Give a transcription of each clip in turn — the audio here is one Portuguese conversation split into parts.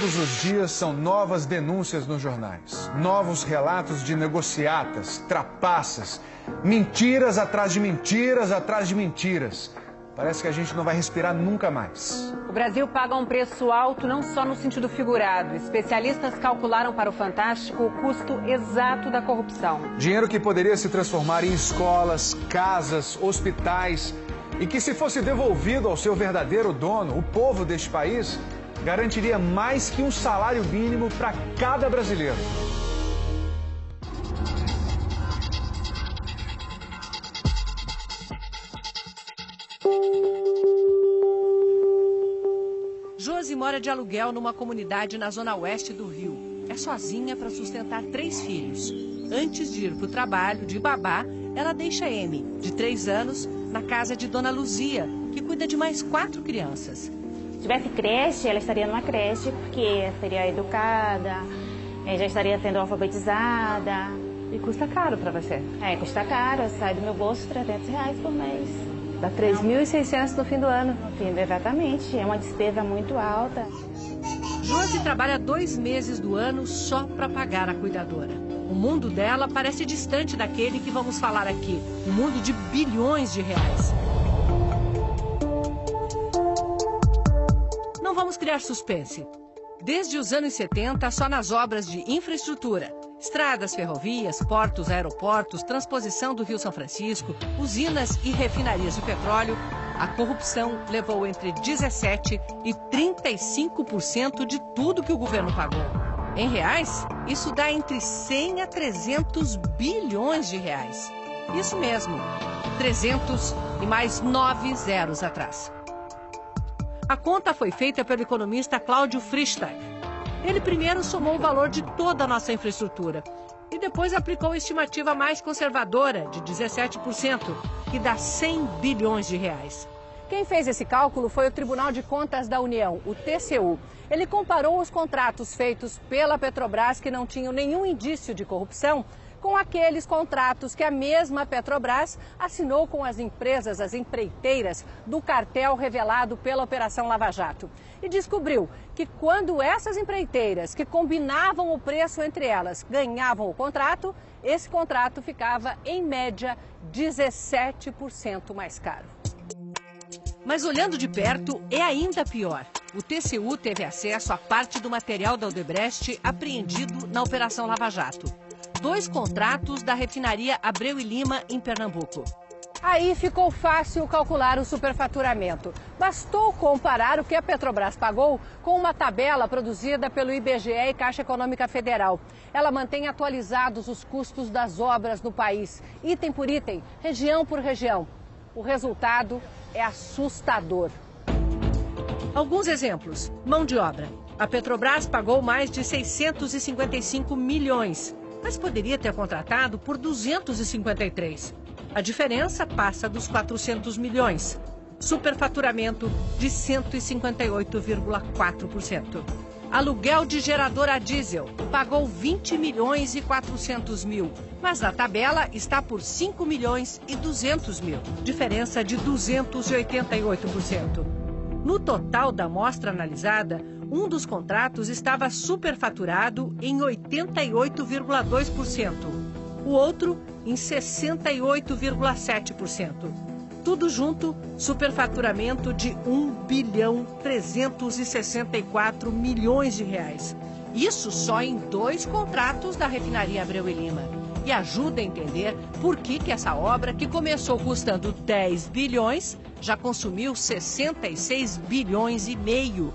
Todos os dias são novas denúncias nos jornais, novos relatos de negociatas, trapaças, mentiras atrás de mentiras atrás de mentiras. Parece que a gente não vai respirar nunca mais. O Brasil paga um preço alto não só no sentido figurado. Especialistas calcularam para o Fantástico o custo exato da corrupção. Dinheiro que poderia se transformar em escolas, casas, hospitais e que, se fosse devolvido ao seu verdadeiro dono, o povo deste país, garantiria mais que um salário mínimo para cada brasileiro. Josi mora de aluguel numa comunidade na zona oeste do Rio. É sozinha para sustentar 3 filhos. Antes de ir para o trabalho de babá, ela deixa Amy, de 3 anos, na casa de Dona Luzia, que cuida de mais 4 crianças. Se tivesse creche, ela estaria numa creche, porque seria educada, já estaria sendo alfabetizada. E custa caro para você? Custa caro, sai do meu bolso R$300 por mês. Dá 3.600 no fim do ano. Exatamente, é uma despesa muito alta. Josi trabalha 2 meses do ano só para pagar a cuidadora. O mundo dela parece distante daquele que vamos falar aqui, um mundo de bilhões de reais. Não vamos criar suspense. Desde os anos 70, só nas obras de infraestrutura, estradas, ferrovias, portos, aeroportos, transposição do Rio São Francisco, usinas e refinarias de petróleo, a corrupção levou entre 17% e 35% de tudo que o governo pagou. Em reais, isso dá entre 100 a 300 bilhões de reais. Isso mesmo, 300 e mais 9 zeros atrás. A conta foi feita pelo economista Cláudio Frischtag. Ele primeiro somou o valor de toda a nossa infraestrutura e depois aplicou a estimativa mais conservadora, de 17%, que dá 100 bilhões de reais. Quem fez esse cálculo foi o Tribunal de Contas da União, o TCU. Ele comparou os contratos feitos pela Petrobras, que não tinham nenhum indício de corrupção, com aqueles contratos que a mesma Petrobras assinou com as empresas, as empreiteiras, do cartel revelado pela Operação Lava Jato. E descobriu que quando essas empreiteiras, que combinavam o preço entre elas, ganhavam o contrato, esse contrato ficava, em média, 17% mais caro. Mas olhando de perto, é ainda pior. O TCU teve acesso a parte do material da Odebrecht apreendido na Operação Lava Jato. 2 contratos da refinaria Abreu e Lima, em Pernambuco. Aí ficou fácil calcular o superfaturamento. Bastou comparar o que a Petrobras pagou com uma tabela produzida pelo IBGE e Caixa Econômica Federal. Ela mantém atualizados os custos das obras no país, item por item, região por região. O resultado é assustador. Alguns exemplos. Mão de obra. A Petrobras pagou mais de 655 milhões, mas poderia ter contratado por 253. A diferença passa dos 400 milhões. Superfaturamento de 158,4%. Aluguel de geradora a diesel. Pagou 20 milhões e 400 mil, mas na tabela está por 5 milhões e 200 mil. Diferença de 288%. No total da amostra analisada, um dos contratos estava superfaturado em 88,2%. O outro em 68,7%. Tudo junto, superfaturamento de 1.364 bilhões de reais. Isso só em 2 contratos da refinaria Abreu e Lima. E ajuda a entender por que essa obra, que começou custando 10 bilhões, já consumiu 66 bilhões e meio.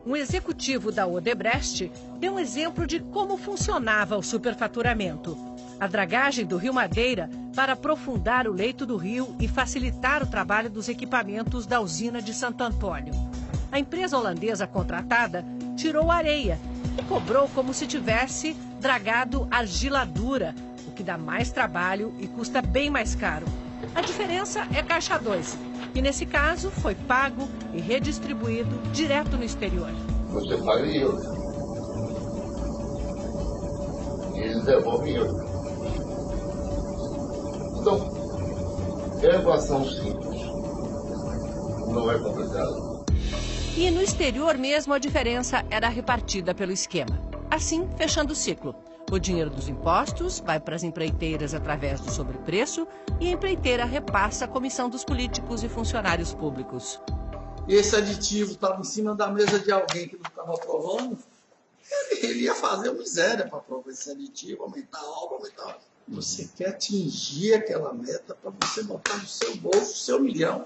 Um executivo da Odebrecht deu um exemplo de como funcionava o superfaturamento. A dragagem do Rio Madeira para aprofundar o leito do rio e facilitar o trabalho dos equipamentos da usina de Santo Antônio. A empresa holandesa contratada tirou areia e cobrou como se tivesse dragado argila dura, o que dá mais trabalho e custa bem mais caro. A diferença é caixa 2, que nesse caso foi pago e redistribuído direto no exterior. Você paga em euros. E eles devolvem euros. Então, é equação simples. Não é complicado. E no exterior mesmo a diferença era repartida pelo esquema. Assim, fechando o ciclo. O dinheiro dos impostos vai para as empreiteiras através do sobrepreço e a empreiteira repassa a comissão dos políticos e funcionários públicos. E esse aditivo estava em cima da mesa de alguém que não estava aprovando, ele ia fazer miséria para aprovar esse aditivo, aumentar a obra, aumentar. Você quer atingir aquela meta para você botar no seu bolso o R$1 milhão.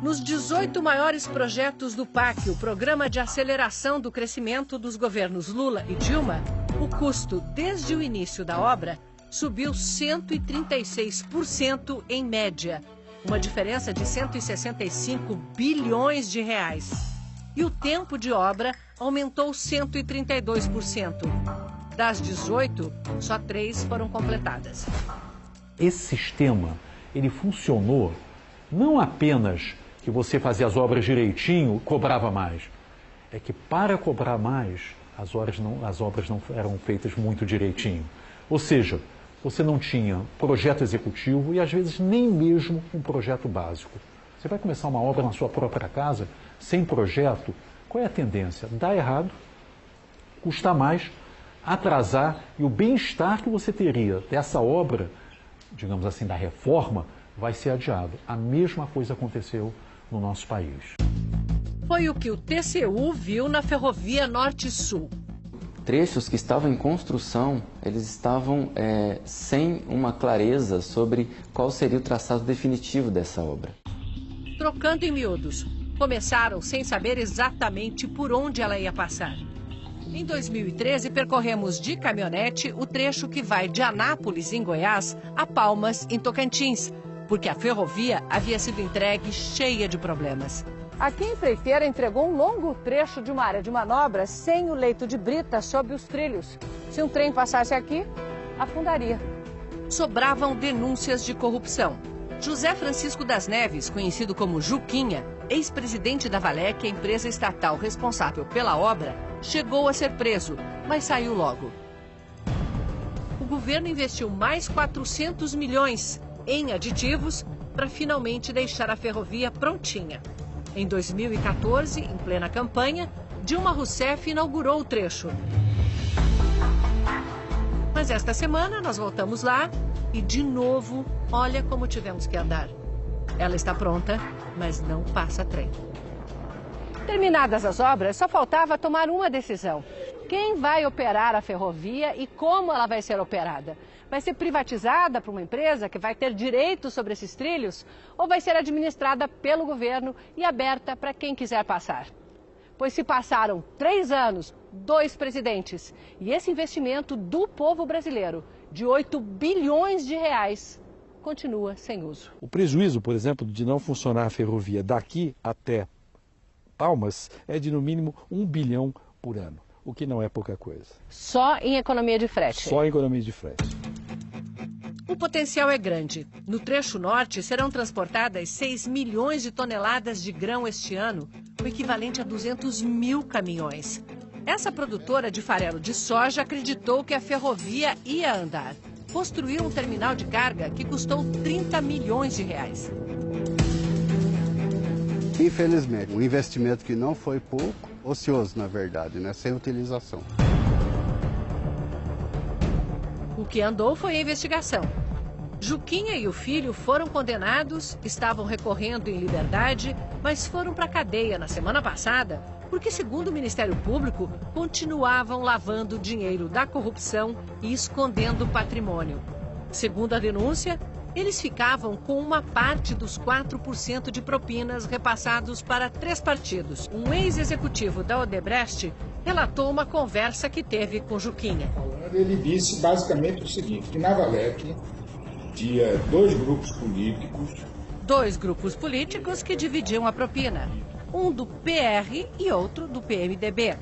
Nos 18 maiores projetos do PAC, o Programa de Aceleração do Crescimento dos governos Lula e Dilma, o custo desde o início da obra subiu 136% em média, uma diferença de 165 bilhões de reais. E o tempo de obra aumentou 132%. Das 18, só 3 foram completadas. Esse sistema, ele funcionou não apenas que você fazia as obras direitinho, cobrava mais. É que para cobrar mais, as obras não eram feitas muito direitinho. Ou seja, você não tinha projeto executivo e às vezes nem mesmo um projeto básico. Você vai começar uma obra na sua própria casa, sem projeto, qual é a tendência? Dá errado, custa mais, atrasar e o bem-estar que você teria dessa obra, digamos assim, da reforma, vai ser adiado. A mesma coisa aconteceu no nosso país. Foi o que o TCU viu na Ferrovia Norte-Sul. Trechos que estavam em construção, eles estavam sem uma clareza sobre qual seria o traçado definitivo dessa obra. Trocando em miúdos, começaram sem saber exatamente por onde ela ia passar. Em 2013, percorremos de caminhonete o trecho que vai de Anápolis, em Goiás, a Palmas, em Tocantins, porque a ferrovia havia sido entregue cheia de problemas. Aqui a empreiteira entregou um longo trecho de uma área de manobra sem o leito de brita sob os trilhos. Se um trem passasse aqui, afundaria. Sobravam denúncias de corrupção. José Francisco das Neves, conhecido como Juquinha, ex-presidente da Valec, a empresa estatal responsável pela obra, chegou a ser preso, mas saiu logo. O governo investiu mais 400 milhões em aditivos para finalmente deixar a ferrovia prontinha. Em 2014, em plena campanha, Dilma Rousseff inaugurou o trecho. Mas esta semana nós voltamos lá e, de novo, olha como tivemos que andar. Ela está pronta, mas não passa trem. Terminadas as obras, só faltava tomar uma decisão. Quem vai operar a ferrovia e como ela vai ser operada? Vai ser privatizada por uma empresa que vai ter direito sobre esses trilhos ou vai ser administrada pelo governo e aberta para quem quiser passar? Pois se passaram 3 anos, 2 presidentes e esse investimento do povo brasileiro de 8 bilhões de reais continua sem uso. O prejuízo, por exemplo, de não funcionar a ferrovia daqui até Palmas é de no mínimo 1 bilhão por ano, o que não é pouca coisa. Só em economia de frete? Só em economia de frete. O potencial é grande. No trecho norte serão transportadas 6 milhões de toneladas de grão este ano, o equivalente a 200 mil caminhões. Essa produtora de farelo de soja acreditou que a ferrovia ia andar. Construiu um terminal de carga que custou 30 milhões de reais. Infelizmente, um investimento que não foi pouco, ocioso na verdade, né? Sem utilização. O que andou foi a investigação. Juquinha e o filho foram condenados, estavam recorrendo em liberdade, mas foram para a cadeia na semana passada porque, segundo o Ministério Público, continuavam lavando dinheiro da corrupção e escondendo patrimônio. Segundo a denúncia, eles ficavam com uma parte dos 4% de propinas repassados para 3 partidos. Um ex-executivo da Odebrecht relatou uma conversa que teve com Juquinha. Ele disse basicamente o seguinte, que na Valec tinha 2 grupos políticos. 2 grupos políticos que dividiam a propina. Um do PR e outro do PMDB.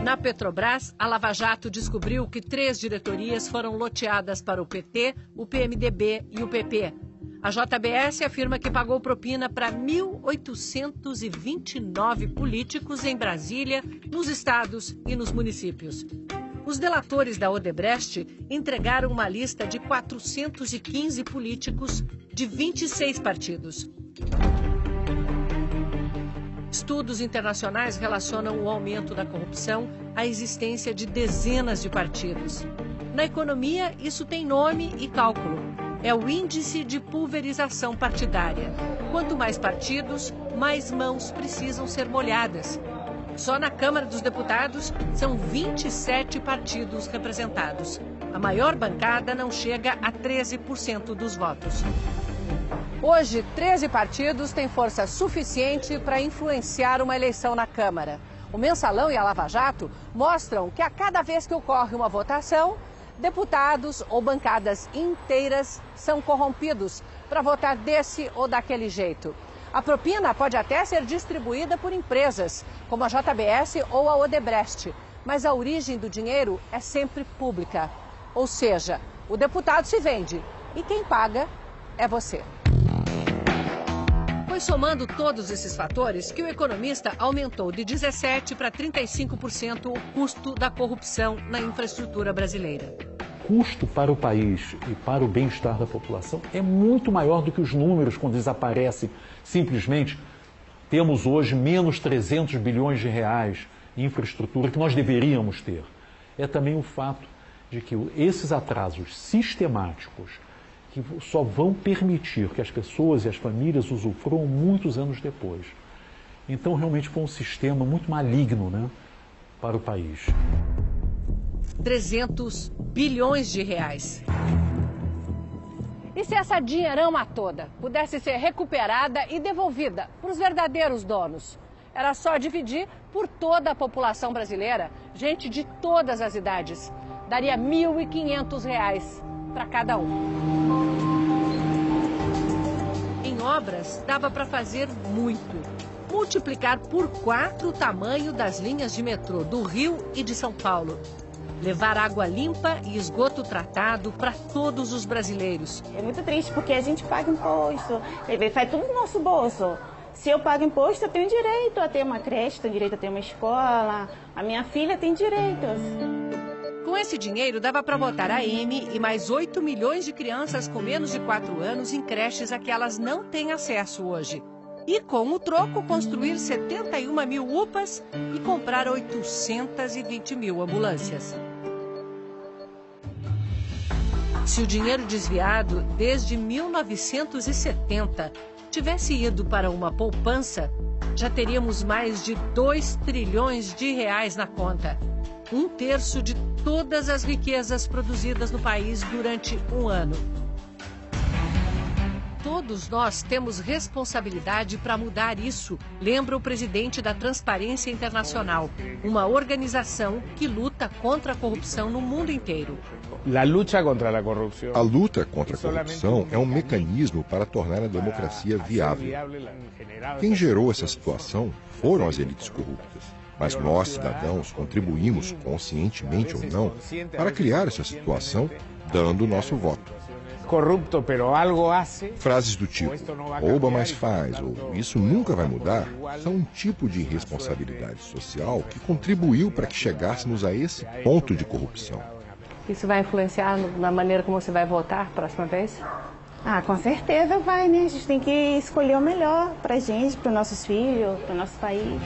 Na Petrobras, a Lava Jato descobriu que 3 diretorias foram loteadas para o PT, o PMDB e o PP. A JBS afirma que pagou propina para 1.829 políticos em Brasília, nos estados e nos municípios. Os delatores da Odebrecht entregaram uma lista de 415 políticos de 26 partidos. Estudos internacionais relacionam o aumento da corrupção à existência de dezenas de partidos. Na economia, isso tem nome e cálculo. É o índice de pulverização partidária. Quanto mais partidos, mais mãos precisam ser molhadas. Só na Câmara dos Deputados são 27 partidos representados. A maior bancada não chega a 13% dos votos. Hoje, 13 partidos têm força suficiente para influenciar uma eleição na Câmara. O Mensalão e a Lava Jato mostram que a cada vez que ocorre uma votação, deputados ou bancadas inteiras são corrompidos para votar desse ou daquele jeito. A propina pode até ser distribuída por empresas, como a JBS ou a Odebrecht, mas a origem do dinheiro é sempre pública. Ou seja, o deputado se vende e quem paga é você. Foi somando todos esses fatores que o economista aumentou de 17% para 35% o custo da corrupção na infraestrutura brasileira. O custo para o país e para o bem-estar da população é muito maior do que os números quando desaparecem. Simplesmente temos hoje menos 300 bilhões de reais em infraestrutura que nós deveríamos ter. É também o fato de que esses atrasos sistemáticos que só vão permitir que as pessoas e as famílias usufruam muitos anos depois. Então, realmente foi um sistema muito maligno, né, para o país. 300 bilhões de reais. E se essa dinheirama toda pudesse ser recuperada e devolvida para os verdadeiros donos? Era só dividir por toda a população brasileira, gente de todas as idades. Daria R$ 1.500 para cada um. Em obras, dava para fazer muito. Multiplicar por 4 o tamanho das linhas de metrô do Rio e de São Paulo. Levar água limpa e esgoto tratado para todos os brasileiros. É muito triste porque a gente paga imposto, faz tudo no nosso bolso. Se eu pago imposto, eu tenho direito a ter uma creche, tenho direito a ter uma escola, a minha filha tem direitos. Com esse dinheiro, dava para botar a Amy e mais 8 milhões de crianças com menos de 4 anos em creches a que elas não têm acesso hoje. E, com o troco, construir 71 mil UPAs e comprar 820 mil ambulâncias. Se o dinheiro desviado desde 1970 tivesse ido para uma poupança, já teríamos mais de 2 trilhões de reais na conta. 1/3 de todas as riquezas produzidas no país durante um ano. Todos nós temos responsabilidade para mudar isso, lembra o presidente da Transparência Internacional, uma organização que luta contra a corrupção no mundo inteiro. A luta contra a corrupção é um mecanismo para tornar a democracia viável. Quem gerou essa situação foram as elites corruptas. Mas nós, cidadãos, contribuímos, conscientemente ou não, para criar essa situação, dando o nosso voto. Frases do tipo, rouba mas faz, ou isso nunca vai mudar, são um tipo de responsabilidade social que contribuiu para que chegássemos a esse ponto de corrupção. Isso vai influenciar na maneira como você vai votar próxima vez? Ah, com certeza vai, né? A gente tem que escolher o melhor pra gente, pros nossos filhos, pro nosso país.